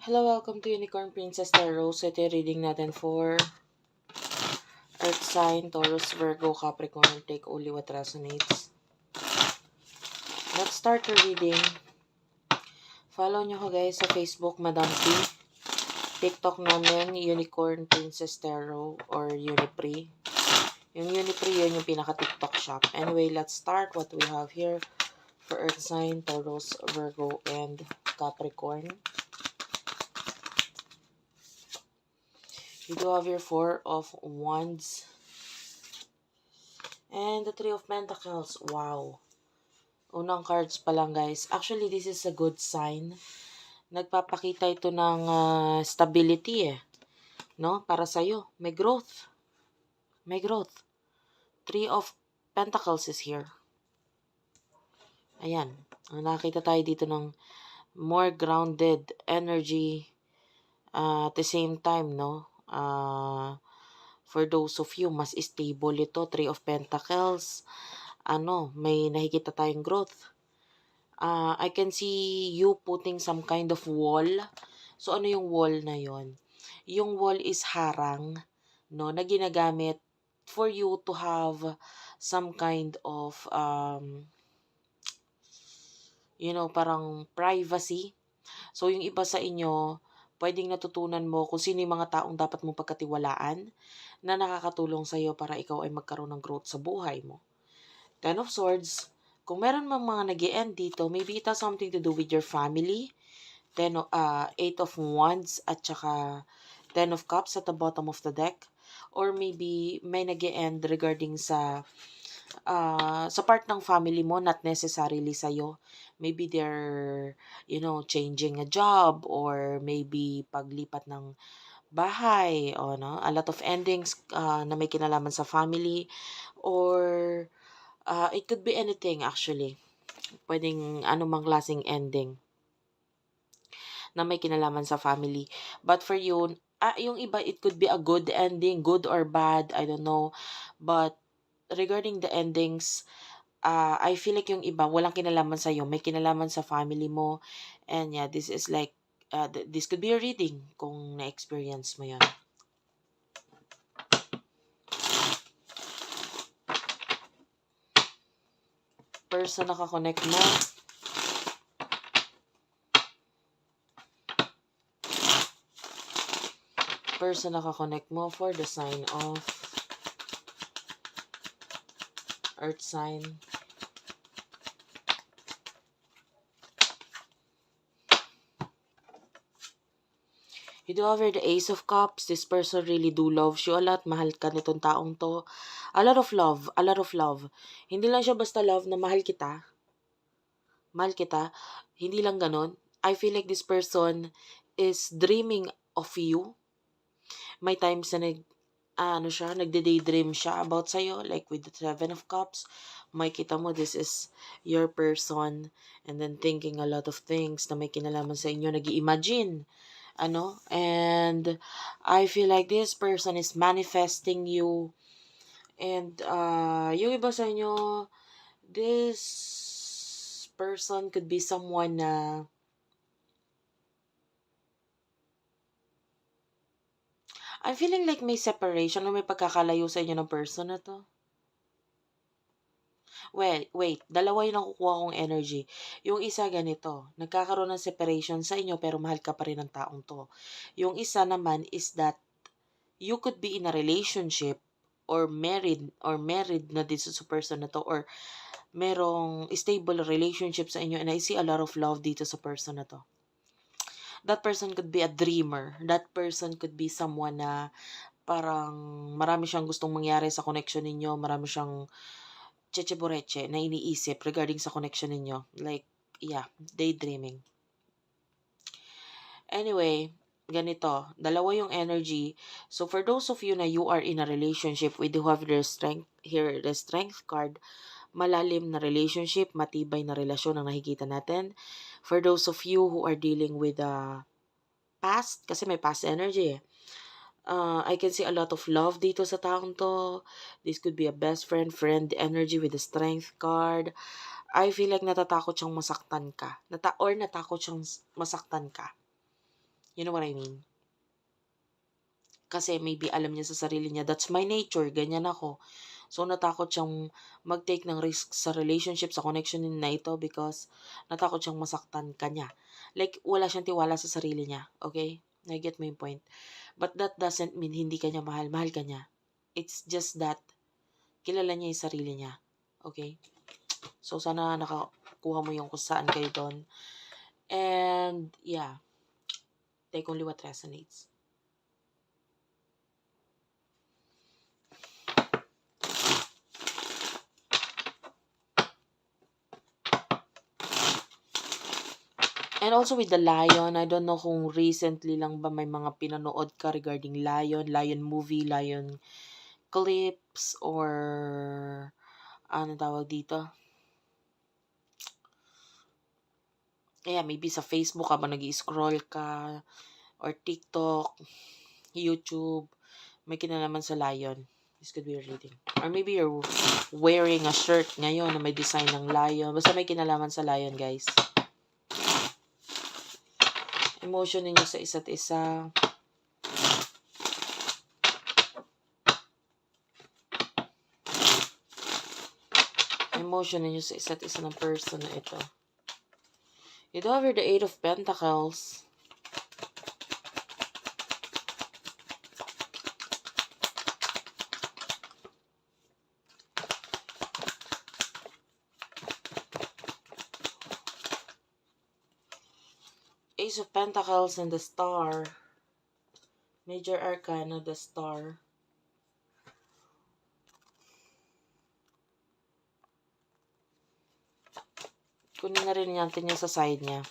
Hello, welcome to Unicorn Princess Tarot. So ito yung reading natin for Earth sign, Taurus, Virgo, Capricorn. Take only what resonates. Let's start the reading. Follow nyo ko guys sa Facebook, Madam P. TikTok namin, Unicorn Princess Tarot or Unipri. Yung Unipri, yun yung pinaka-TikTok shop. Anyway, let's start what we have here for Earth sign, Taurus, Virgo, and Capricorn. You do have your Four of Wands and the Three of Pentacles. Wow. Unang cards pa lang guys. Actually, this is a good sign. Nagpapakita ito ng stability no? Para sa'yo. May growth. May growth. Three of Pentacles is here. Ayan. Nakita tayo dito ng more grounded energy at the same time, no? For those of you, mas stable ito. Three of Pentacles. May nakikita tayong growth. I can see you putting some kind of wall. So, ano yung wall na yon? Yung wall is harang, no, na ginagamit for you to have some kind of, parang privacy. So, yung iba sa inyo, pwedeng natutunan mo kung sino yung mga taong dapat mong pagkatiwalaan na nakakatulong sa'yo para ikaw ay magkaroon ng growth sa buhay mo. Ten of Swords, kung meron mang mga nag-e-end dito, maybe it has something to do with your family. Eight of Wands at saka Ten of Cups at the bottom of the deck. Or maybe may nag-e-end regarding sa part ng family mo, not necessarily sa'yo. Maybe they're, changing a job or maybe paglipat ng bahay o a lot of endings na may kinalaman sa family or it could be anything actually. Pwedeng anumang klaseng ending na may kinalaman sa family. But for you, yung iba, it could be a good ending, good or bad, I don't know. But regarding the endings, I feel like yung iba, walang kinalaman sa'yo, may kinalaman sa family mo. And yeah, this is like, this could be a reading kung na-experience mo yun. Person nakakonect mo. Person nakakonect mo for the sign of Earth sign. You do have the Ace of Cups. This person really do love you a lot. Mahal ka nitong taong to. A lot of love. A lot of love. Hindi lang siya basta love na mahal kita. Mahal kita. Hindi lang ganun. I feel like this person is dreaming of you. May times na nagde-daydream siya about sa'yo. Like with the Seven of Cups. May kita mo, this is your person. And then thinking a lot of things na may kinalaman sa inyo. Nag-i-imagine. And I feel like this person is manifesting you. And yung iba sa inyo, this person could be someone na I'm feeling like may separation o may pagkakalayo sa inyo ng person na to. Well, wait, dalawa yung nakukuha kong energy. Yung isa ganito, nagkakaroon ng separation sa inyo pero mahal ka pa rin ng taong to. Yung isa naman is that you could be in a relationship or married na this is a person na to or merong stable relationship sa inyo and I see a lot of love dito sa person na to. That person could be a dreamer. That person could be someone na parang marami siyang gustong mangyari sa connection ninyo. Marami siyang cheche-boreche na iniisip regarding sa connection ninyo. Like, yeah, daydreaming. Anyway, ganito, dalawa yung energy. So, for those of you na you are in a relationship, we do have the strength here, the strength card. Malalim na relationship, matibay na relasyon ang nakikita natin. For those of you who are dealing with past, kasi may past energy I can see a lot of love dito sa taong to. This could be a best friend energy with the strength card. I feel like natatakot siyang masaktan ka. Natakot siyang masaktan ka. You know what I mean? Kasi maybe alam niya sa sarili niya, that's my nature, ganyan ako. So, natakot siyang mag-take ng risk sa relationship, sa connection na ito because natakot siyang masaktan ka niya. Like, wala siyang tiwala sa sarili niya. Okay? I-get mo yung point. But that doesn't mean hindi ka niya mahal. Mahal ka niya. It's just that kilala niya yung sarili niya. Okay? So, sana nakakuha mo yung kung saan kayo doon. And, yeah. Take only what resonates. And also with the Lion, I don't know kung recently lang ba may mga pinanood ka regarding Lion movie, Lion clips, or ano tawag dito? Yeah, maybe sa Facebook ka ba nag-scroll ka, or TikTok, YouTube, may kinalaman sa Lion. This could be a reading. Or maybe you're wearing a shirt ngayon na may design ng lion. Basta may kinalaman sa lion, guys. Emotion ninyo sa isa't isa. Emotion ninyo sa isa't isa ng person na ito. You do have the Eight of Pentacles. Ace of Pentacles and the Star. Major Arcana, the Star. Kunin na rin natin yung sa side niya.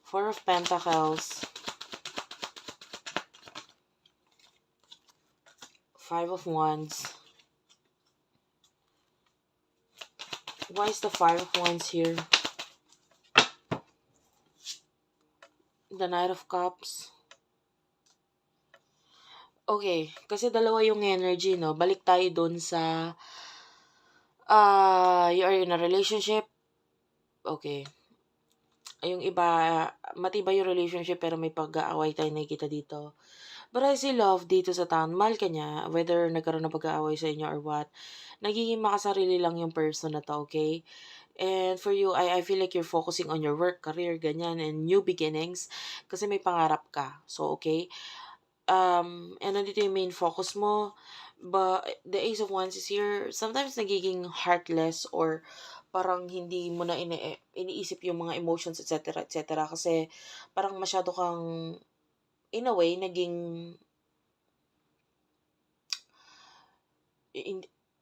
Four of Pentacles. Five of Wands. Why is the Five of Wands here? The Knight of Cups. Okay, kasi dalawa yung energy, no? Balik tayo dun sa you are in a relationship. Okay. Yung iba, matibay yung relationship pero may pag-aaway tayo nakikita dito. But I see love dito sa town. Mahal ka niya, whether nagkaroon ng pag-aaway sa inyo or what. Nagiging makasarili lang yung person na to, okay? And for you, I feel like you're focusing on your work, career, ganyan, and new beginnings. Kasi may pangarap ka. So, okay? And nandito yung main focus mo. But the Ace of Wands is here. Sometimes nagiging heartless or parang hindi mo na iniisip yung mga emotions, etc., etc. Kasi parang masyado kang, in a way, naging,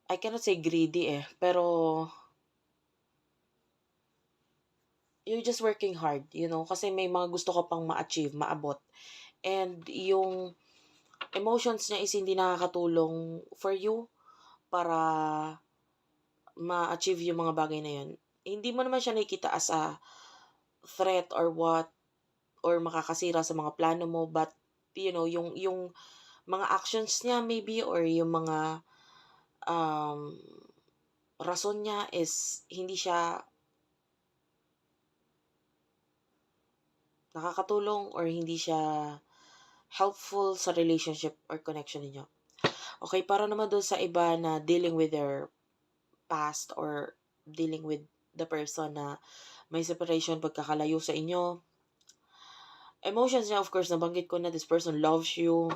I cannot say greedy pero you're just working hard, kasi may mga gusto ka pang ma-achieve, maabot. And yung emotions niya is hindi nakakatulong for you para ma-achieve yung mga bagay na yun. Hindi mo naman siya nakikita as a threat or what, or makakasira sa mga plano mo, but yung mga actions niya maybe, or yung mga um rason niya is hindi siya nakakatulong or hindi siya helpful sa relationship or connection niyo. Okay, para naman doon sa iba na dealing with their past or dealing with the person na may separation, pagkakalayo sa inyo. Emotions niya, of course, nabanggit ko na this person loves you.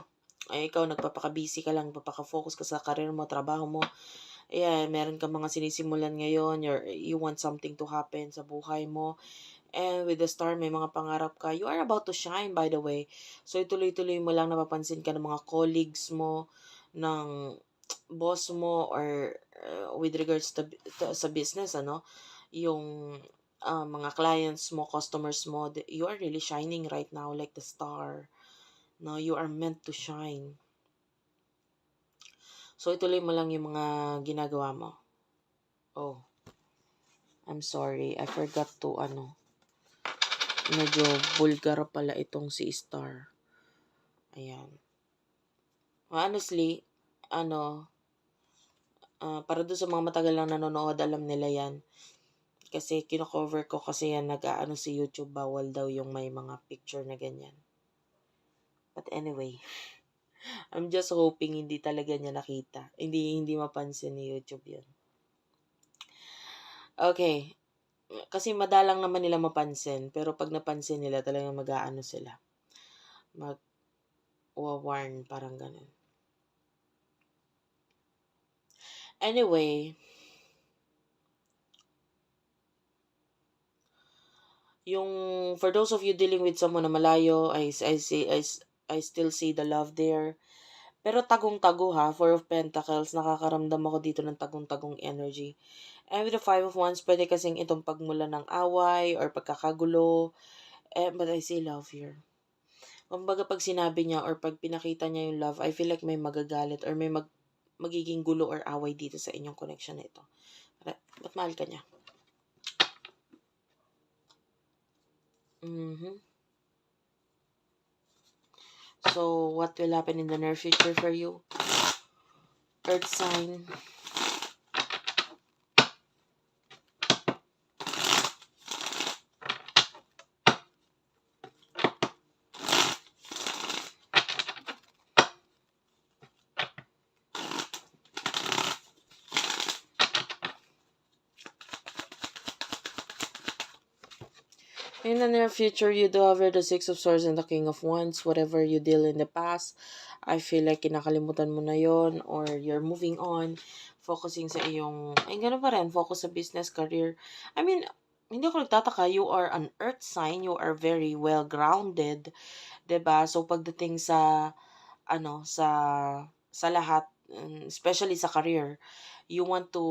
Ay, ikaw, nagpapaka-busy ka lang, nagpapaka-focus ka sa career mo, trabaho mo. Ayan, meron ka mga sinisimulan ngayon, you want something to happen sa buhay mo. And with the Star, may mga pangarap ka. You are about to shine, by the way. So, ituloy-tuloy mo lang, napapansin ka ng mga colleagues mo, ng boss mo, or with regards to sa business, yung mga clients mo, customers mo, you are really shining right now like the star. No, you are meant to shine. So, ituloy mo lang yung mga ginagawa mo. Oh, I'm sorry. I forgot to, medyo vulgar pala itong si Star. Ayan. Honestly, para doon sa mga matagal lang nanonood, alam nila yan. Kasi kino-cover ko kasi yan nag-aano si YouTube, bawal daw yung may mga picture na ganyan. But anyway, I'm just hoping hindi talaga niya nakita. Hindi mapansin ni YouTube yun. Okay. Kasi madalang naman nila mapansin. Pero pag napansin nila, talagang mag-aano sila. Mag-warn, parang ganun. Anyway, yung for those of you dealing with someone na malayo, I still see the love there. Pero tagong-tago ha, Four of Pentacles, nakakaramdam ako dito ng tagong-tagong energy. And with the Five of Wands, pwede kasing itong pagmula ng away or pagkakagulo. But I see love here. Kumbaga pag sinabi niya or pag pinakita niya yung love, I feel like may magagalit or may magiging gulo or away dito sa inyong connection na ito. Ba't mahal ka niya? So, what will happen in the near future for you? Earth sign. In the near future, you do have the Six of Swords and the King of Wands. Whatever you deal in the past, I feel like kinakalimutan mo na yon or you're moving on, focusing sa iyong, gano'n pa rin, focus sa business, career. I mean, hindi ako nagtataka, you are an earth sign, you are very well grounded, 'di ba? So pagdating sa sa lahat, especially sa career, you want to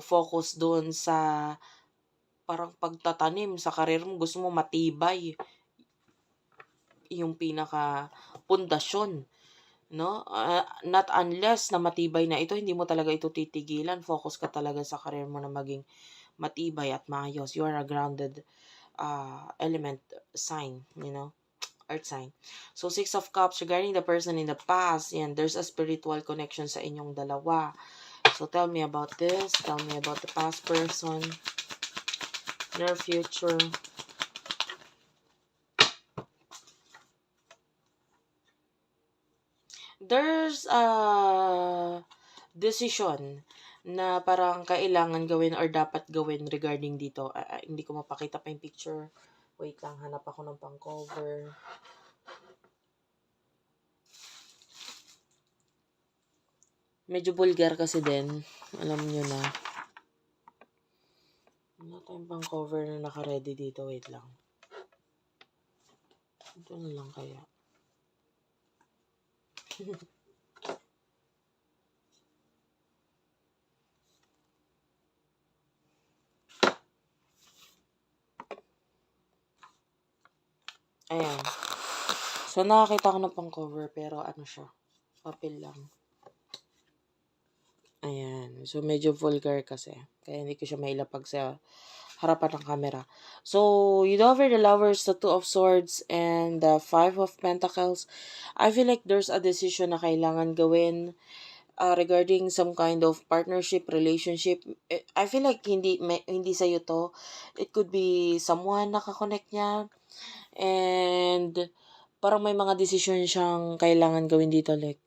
focus doon sa parang pagtatanim sa career mo, gusto mo matibay yung pinaka pundasyon, no? Not unless na matibay na ito, hindi mo talaga ito titigilan. Focus ka talaga sa career mo na maging matibay at maayos. You are a grounded element sign, earth sign. So, Six of Cups, regarding the person in the past, yan, there's a spiritual connection sa inyong dalawa. So, tell me about this. Tell me about the past person. Near future. There's a decision na parang kailangan gawin or dapat gawin regarding dito. Hindi ko mapakita pa yung picture. Wait lang, hanap ako ng pang-cover. Medyo vulgar kasi din. Alam nyo na. Wala tayong pang-cover na naka-ready dito. Wait lang. Ito na lang kaya. Ayan. So, nakakita ko na pang-cover pero ano siya. Papel lang. Ayan. So, medyo vulgar kasi. Kaya hindi ko siya mailapag sa harapan ng camera. So, you over the Lovers, the Two of Swords, and the Five of Pentacles. I feel like there's a decision na kailangan gawin regarding some kind of partnership, relationship. I feel like hindi sa'yo to. It could be someone nakakonect niya. And parang may mga decision siyang kailangan gawin dito. Like,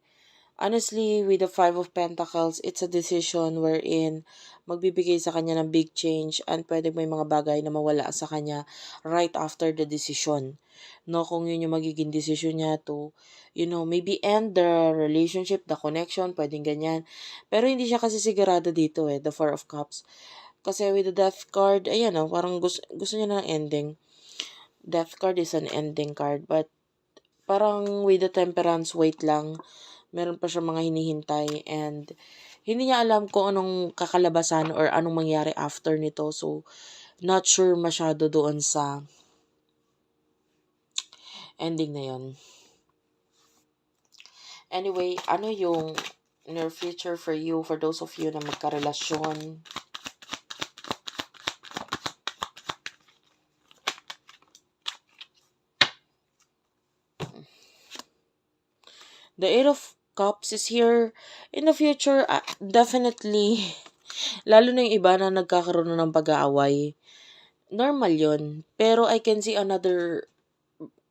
honestly, with the Five of Pentacles, it's a decision wherein magbibigay sa kanya ng big change and pwede may mga bagay na mawala sa kanya right after the decision. No, kung yun yung magiging decision niya to, maybe end the relationship, the connection, pwedeng ganyan. Pero hindi siya kasi sigurado dito the Four of Cups. Kasi with the Death card, ayan parang gusto niya ng ending. Death card is an ending card, but parang with the Temperance, wait lang. Meron pa siya mga hinihintay and hindi niya alam kung anong kakalabasan or anong mangyari after nito. So, not sure masyado doon sa ending na yon. Anyway, ano yung near future for you, for those of you na magkarelasyon? The Eight of Cups is here. In the future, definitely, Lalo na yung iba na nagkakaroon na ng pag-aaway, normal yun. Pero I can see another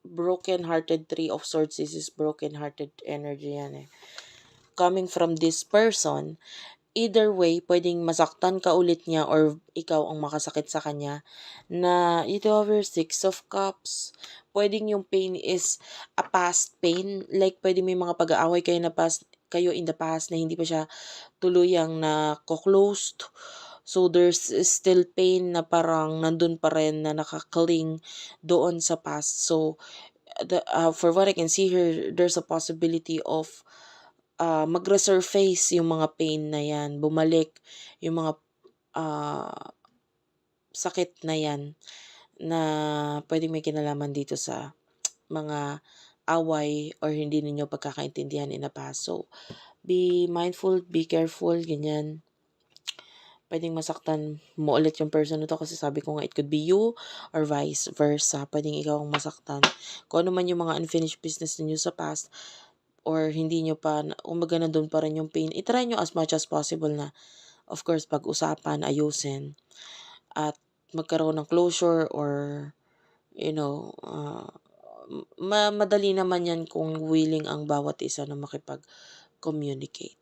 broken-hearted Three of Swords. This is broken-hearted energy yan eh. Coming from this person, either way, pwedeng masaktan ka ulit niya or ikaw ang makasakit sa kanya na ito over Six of Cups. Pwedeng yung pain is a past pain. Like, pwedeng may mga pag-aaway kayo in the past na hindi pa siya tuluyang na-closed. So, there's still pain na parang nandun pa rin na nakakling doon sa past. So, for what I can see here, there's a possibility of mag-resurface yung mga pain na yan, bumalik yung mga sakit na yan na pwedeng may kinalaman dito sa mga away or hindi ninyo pagkakaintindihan in the past. So, be mindful, be careful, ganyan. Pwedeng masaktan mo ulit yung person na to kasi sabi ko nga it could be you or vice versa. Pwedeng ikaw ang masaktan. Kung ano man yung mga unfinished business ninyo sa past or hindi nyo pa, umaga na doon pa rin yung pain, itry nyo as much as possible na, of course, pag-usapan, ayusin, at magkaroon ng closure or, you know, madali naman yan kung willing ang bawat isa na makipag-communicate.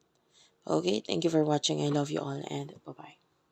Okay? Thank you for watching. I love you all and bye-bye.